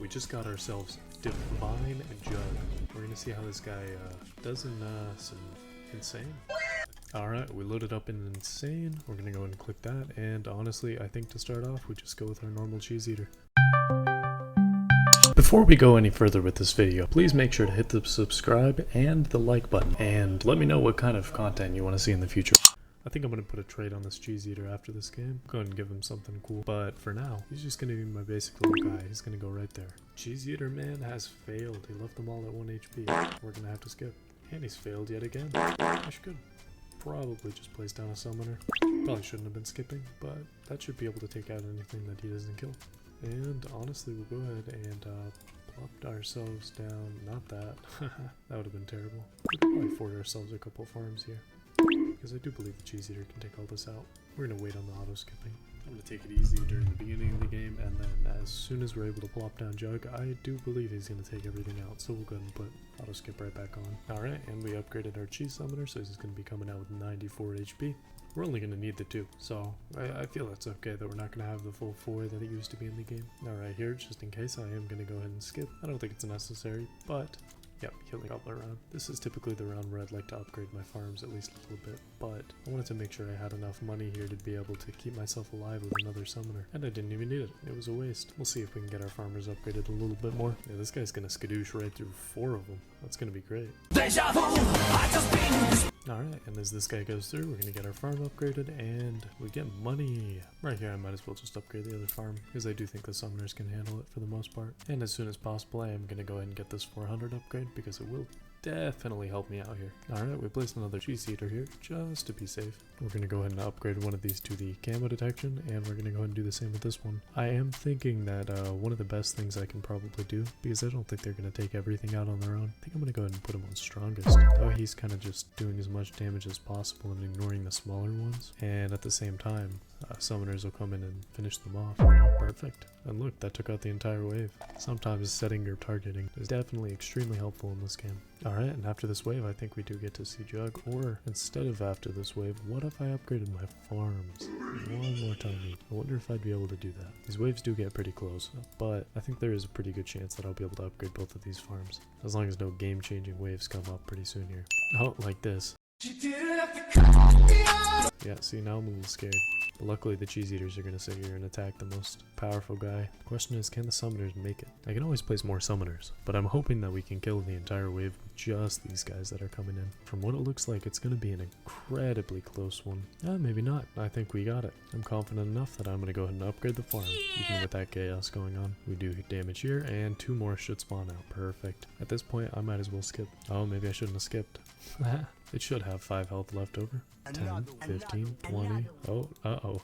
we just got ourselves Divine Jug. We're gonna see how this guy does in some insane. Alright, we loaded up in insane. We're gonna go and click that, and honestly, I think to start off, we just go with our normal cheese eater. Before we go any further with this video, please make sure to hit the subscribe and the like button, and let me know what kind of content you want to see in the future. I think I'm going to put a trade on this cheese eater after this game. Go ahead and give him something cool. But for now, he's just going to be my basic little guy. He's going to go right there. Cheese eater man has failed. He left them all at 1 HP. We're going to have to skip. And he's failed yet again. I should probably just place down a summoner. Probably shouldn't have been skipping, but that should be able to take out anything that he doesn't kill. And honestly, we'll go ahead and plop ourselves down. Not that. That would have been terrible. We could probably afford ourselves a couple farms here, because I do believe the cheese eater can take all this out. We're going to wait on the auto skipping. I'm going to take it easy during the beginning of the game, and then as soon as we're able to plop down Jug, I do believe he's going to take everything out. So we'll go ahead and put auto skip right back on. Alright, and we upgraded our cheese summoner, so he's going to be coming out with 94 HP. We're only going to need the 2, so I feel it's okay that we're not going to have the full 4 that it used to be in the game. Alright, here, just in case, I am going to go ahead and skip. I don't think it's necessary, but yep, healing up around. This is typically the round where I'd like to upgrade my farms at least a little bit, but I wanted to make sure I had enough money here to be able to keep myself alive with another summoner, and I didn't even need it. It was a waste. We'll see if we can get our farmers upgraded a little bit more. Yeah, this guy's gonna skadoosh right through 4 of them. That's gonna be great. Alright, and as this guy goes through, we're gonna get our farm upgraded, and we get money. Right here, I might as well just upgrade the other farm, because I do think the summoners can handle it for the most part. And as soon as possible, I am gonna go ahead and get this 400 upgrade, because it will definitely help me out here. Alright, we placed another cheese eater here, just to be safe. We're gonna go ahead and upgrade one of these to the camo detection, and we're gonna go ahead and do the same with this one. I am thinking that one of the best things I can probably do, because I don't think they're gonna take everything out on their own, I think I'm gonna go ahead and put him on strongest. Oh, he's kind of just doing as much damage as possible and ignoring the smaller ones, and at the same time, summoners will come in and finish them off. Perfect. And look, that took out the entire wave. Sometimes setting your targeting is definitely extremely helpful in this game. Alright, and after this wave, I think we do get to see Jug, or instead of after this wave, what if I upgraded my farms one more time? I wonder if I'd be able to do that. These waves do get pretty close, but I think there is a pretty good chance that I'll be able to upgrade both of these farms, as long as no game-changing waves come up pretty soon here. Oh, like this. Yeah, see, now I'm a little scared. But luckily the cheese eaters are going to sit here and attack the most powerful guy. The question is, can the summoners make it? I can always place more summoners, but I'm hoping that we can kill the entire wave with just these guys that are coming in. From what it looks like, it's going to be an incredibly close one. Maybe not. I think we got it. I'm confident enough that I'm going to go ahead and upgrade the farm, even with that chaos going on. We do damage here, and 2 more should spawn out. Perfect. At this point, I might as well skip. Oh, maybe I shouldn't have skipped. It should have 5 health left over. 10, 15, 20. Oh, uh-oh.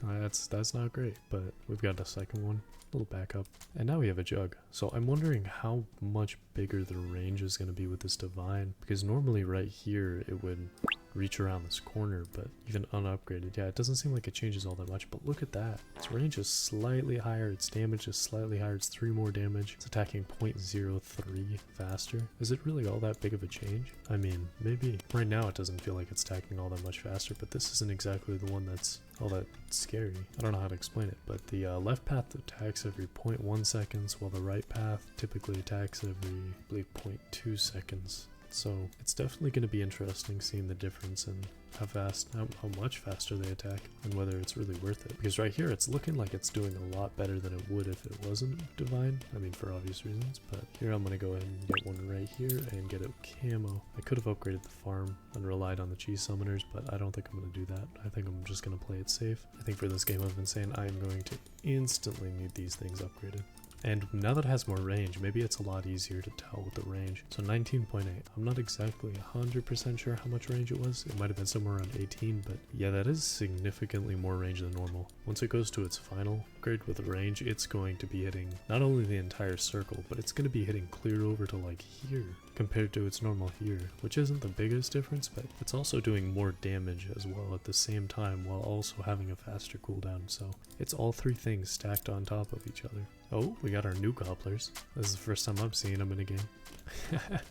That's not great, but we've got a second one. A little backup. And now we have a Jug. So I'm wondering how much bigger the range is going to be with this Divine, because normally right here it would reach around this corner, but even unupgraded, yeah, it doesn't seem like it changes all that much. But look at that. Its range is slightly higher, its damage is slightly higher, it's 3 more damage. It's attacking 0.03 faster. Is it really all that big of a change? I mean, maybe. Right now it doesn't feel like it's attacking all that much faster, but this isn't exactly the one that's all that scary. I don't know how to explain it, but the left path attacks every 0.1 seconds, while the right path typically attacks every, I believe, 0.2 seconds. So it's definitely going to be interesting seeing the difference in how fast, how much faster they attack, and whether it's really worth it. Because right here, it's looking like it's doing a lot better than it would if it wasn't Divine. I mean, for obvious reasons, but here I'm going to go ahead and get one right here and get it camo. I could have upgraded the farm and relied on the cheese summoners, but I don't think I'm going to do that. I think I'm just going to play it safe. I think for this game, I've been saying I am going to instantly need these things upgraded. And now that it has more range, maybe it's a lot easier to tell with the range. So 19.8. I'm not exactly 100% sure how much range it was. It might have been somewhere around 18, but yeah, that is significantly more range than normal. Once it goes to its final upgrade with the range, it's going to be hitting not only the entire circle, but it's going to be hitting clear over to like here compared to its normal here, which isn't the biggest difference, but it's also doing more damage as well at the same time while also having a faster cooldown. So it's all 3 things stacked on top of each other. Oh, we got our new gobblers. This is the first time I'm seeing them in a game.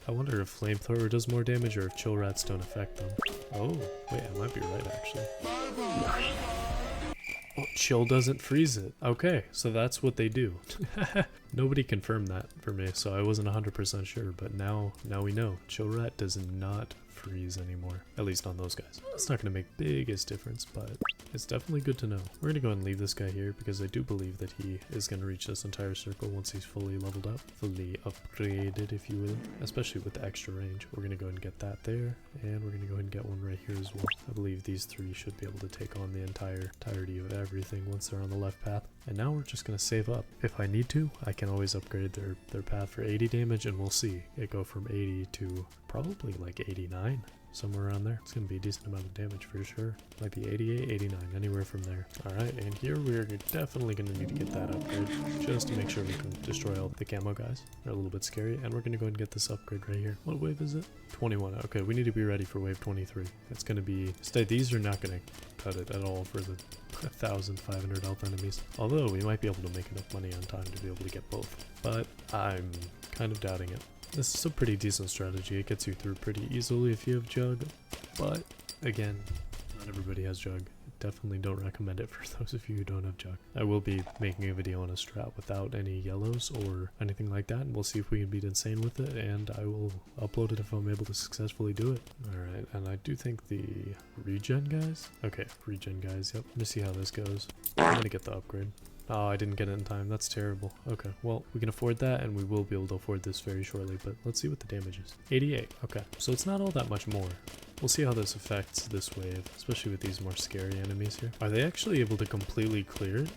I wonder if flamethrower does more damage or if chill rats don't affect them. Oh, wait, I might be right actually. Oh, chill doesn't freeze it. Okay, so that's what they do. Nobody confirmed that for me, so I wasn't 100% sure, but now we know. Chill rat does not freeze anymore, at least on those guys. It's not going to make biggest difference, but it's definitely good to know. We're going to go ahead and leave this guy here because I do believe that he is going to reach this entire circle once he's fully leveled up, fully upgraded, if you will, especially with the extra range. We're going to go ahead and get that there, and we're going to go ahead and get one right here as well. I believe these three should be able to take on the entirety of everything once they're on the left path. And now we're just going to save up. If I need to, I can always upgrade their path for 80 damage, and we'll see it go from 80 to probably like 89, somewhere around there. It's going to be a decent amount of damage for sure. Might be 88, 89, anywhere from there. Alright, and here we're definitely going to need to get that upgrade just to make sure we can destroy all the camo guys. They're a little bit scary, and we're going to go ahead and get this upgrade right here. What wave is it? 21. Okay, we need to be ready for wave 23. It's going to be... These are not going to cut it at all for the 1,500 health enemies. Although we might be able to make enough money on time to be able to get both. But I'm kind of doubting it. This is a pretty decent strategy. It gets you through pretty easily if you have Jug. But again, not everybody has Jug. Definitely don't recommend it for those of you who don't have Jug. I will be making a video on a strat without any yellows or anything like that, and we'll see if we can beat insane with it, and I will upload it if I'm able to successfully do it. Alright, and I do think the regen guys? Okay, regen guys, yep. Let me see how this goes. I'm gonna get the upgrade. Oh, I didn't get it in time. That's terrible. Okay, well, we can afford that, and we will be able to afford this very shortly, but let's see what the damage is. 88. Okay, so it's not all that much more. We'll see how this affects this wave, especially with these more scary enemies here. Are they actually able to completely clear it?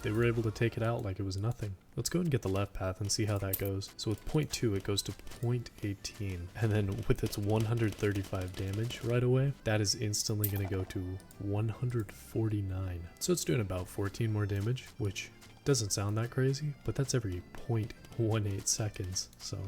They were able to take it out like it was nothing. Let's go and get the left path and see how that goes. So with 0.2 it goes to 0.18, and then with its 135 damage right away, that is instantly going to go to 149. So it's doing about 14 more damage, which doesn't sound that crazy, but that's every 0.18 seconds. So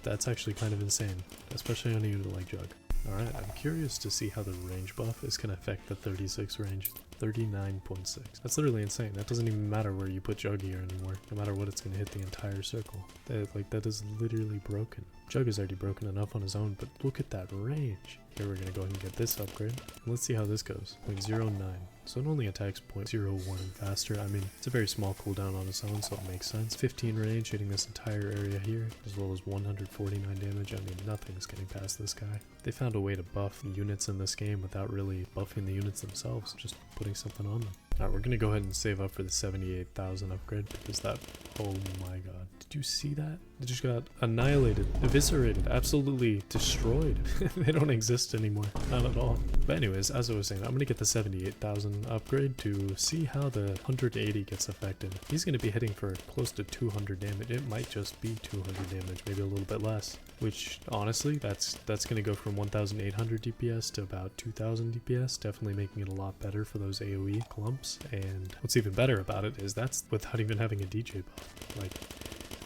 that's actually kind of insane, especially on a unit like Jug. Alright, I'm curious to see how the range buff is going to affect the 36 range. 39.6. That's literally insane. That doesn't even matter where you put Jug here anymore. No matter what, it's going to hit the entire circle. That is literally broken. Jug is already broken enough on his own, but look at that range. Here we're going to go ahead and get this upgrade. And let's see how this goes. 0.09. So it only attacks 0.01 faster. I mean, it's a very small cooldown on its own, so it makes sense. 15 range hitting this entire area here, as well as 149 damage. I mean, nothing's getting past this guy. They found a way to buff units in this game without really buffing the units themselves, just putting something on them. Alright, we're going to go ahead and save up for the 78,000 upgrade, because that, oh my god. Did you see that? It just got annihilated, eviscerated, absolutely destroyed. They don't exist anymore, not at all. But anyways, as I was saying, I'm going to get the 78,000 upgrade to see how the 180 gets affected. He's going to be hitting for close to 200 damage. It might just be 200 damage, maybe a little bit less. Which, honestly, that's going to go from 1,800 DPS to about 2,000 DPS, definitely making it a lot better for those AoE clumps. And what's even better about it is that's without even having a DJ buff. Like,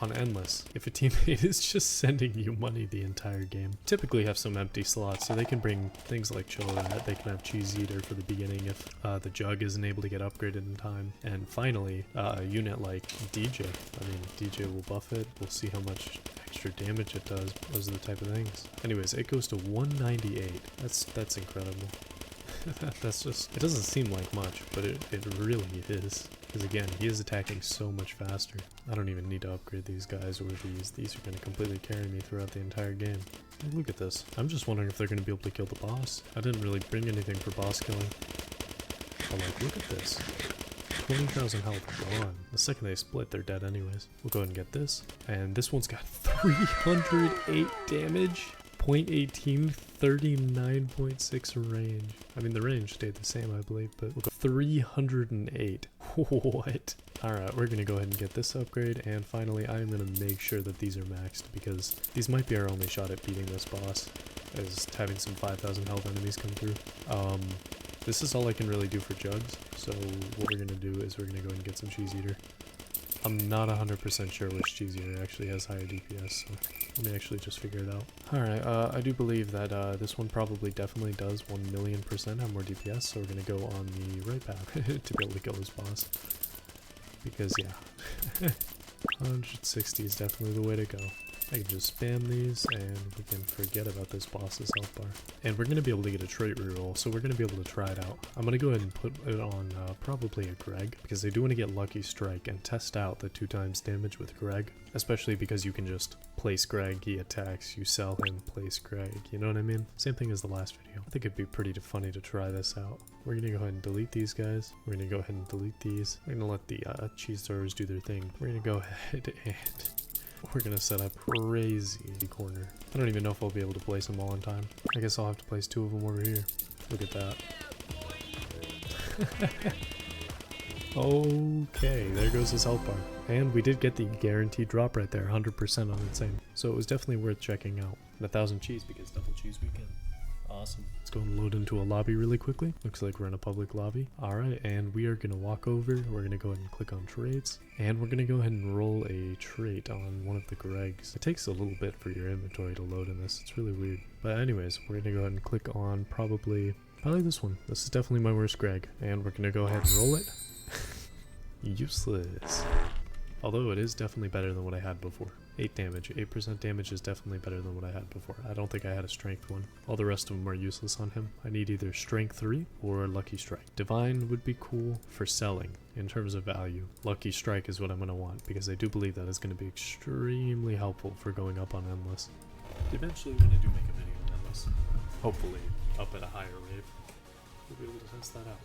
on Endless, if a teammate is just sending you money the entire game. Typically have some empty slots, so they can bring things like Chill Rat, they can have Cheese Eater for the beginning if the Jug isn't able to get upgraded in time. And finally, a unit like DJ. I mean, DJ will buff it, we'll see how much extra damage it does. Those are the type of things. Anyways, it goes to 198. That's incredible. That's just, it doesn't seem like much, but it really is. Because again, he is attacking so much faster. I don't even need to upgrade these guys or these. These are going to completely carry me throughout the entire game. Look at this. I'm just wondering if they're going to be able to kill the boss. I didn't really bring anything for boss killing. But like, look at this. 20,000 health gone. The second they split, they're dead anyways. We'll go ahead and get this. And this one's got 308 damage. 0.18, 39.6 range. I mean, the range stayed the same, I believe, but we'll go 308. What? Alright, we're going to go ahead and get this upgrade, and finally, I'm going to make sure that these are maxed, because these might be our only shot at beating this boss, as having some 5,000 health enemies come through. This is all I can really do for Jugs, so what we're going to do is we're going to go ahead and get some Cheese Eater. I'm not 100% sure which cheese eater actually has higher DPS, so let me actually just figure it out. Alright, I do believe that this one probably definitely does 1,000,000% have more DPS, so we're gonna go on the right path to be able to kill this boss. Because, yeah, 160 is definitely the way to go. I can just spam these, and we can forget about this boss's health bar. And we're going to be able to get a trait reroll, so we're going to be able to try it out. I'm going to go ahead and put it on probably a Greg, because I do want to get Lucky Strike and test out the 2x damage with Greg. Especially because you can just place Greg, he attacks, you sell him, place Greg, you know what I mean? Same thing as the last video. I think it'd be pretty funny to try this out. We're going to go ahead and delete these guys. We're going to go ahead and delete these. We're going to let the cheese throwers do their thing. We're going to go ahead and... we're gonna set up crazy corner. I don't even know if I'll be able to place them all in time. I guess I'll have to place 2 of them over here. Look at that. Okay, there goes his health bar. And we did get the guaranteed drop right there, 100% on Insane. So it was definitely worth checking out. And 1,000 cheese because double cheese weekend. Awesome. Let's go and load into a lobby really quickly. Looks like we're in a public lobby. Alright, and we are going to walk over. We're going to go ahead and click on trades. And we're going to go ahead and roll a trait on one of the Gregs. It takes a little bit for your inventory to load in this. It's really weird. But anyways, we're going to go ahead and click on probably this one. This is definitely my worst Greg. And we're going to go ahead and roll it. Useless. Although it is definitely better than what I had before. 8 damage. 8% damage is definitely better than what I had before. I don't think I had a strength one. All the rest of them are useless on him. I need either strength 3 or lucky strike. Divine would be cool for selling in terms of value. Lucky strike is what I'm going to want because I do believe that is going to be extremely helpful for going up on endless. Eventually when I do make a video on endless, hopefully up at a higher rate, we'll be able to test that out.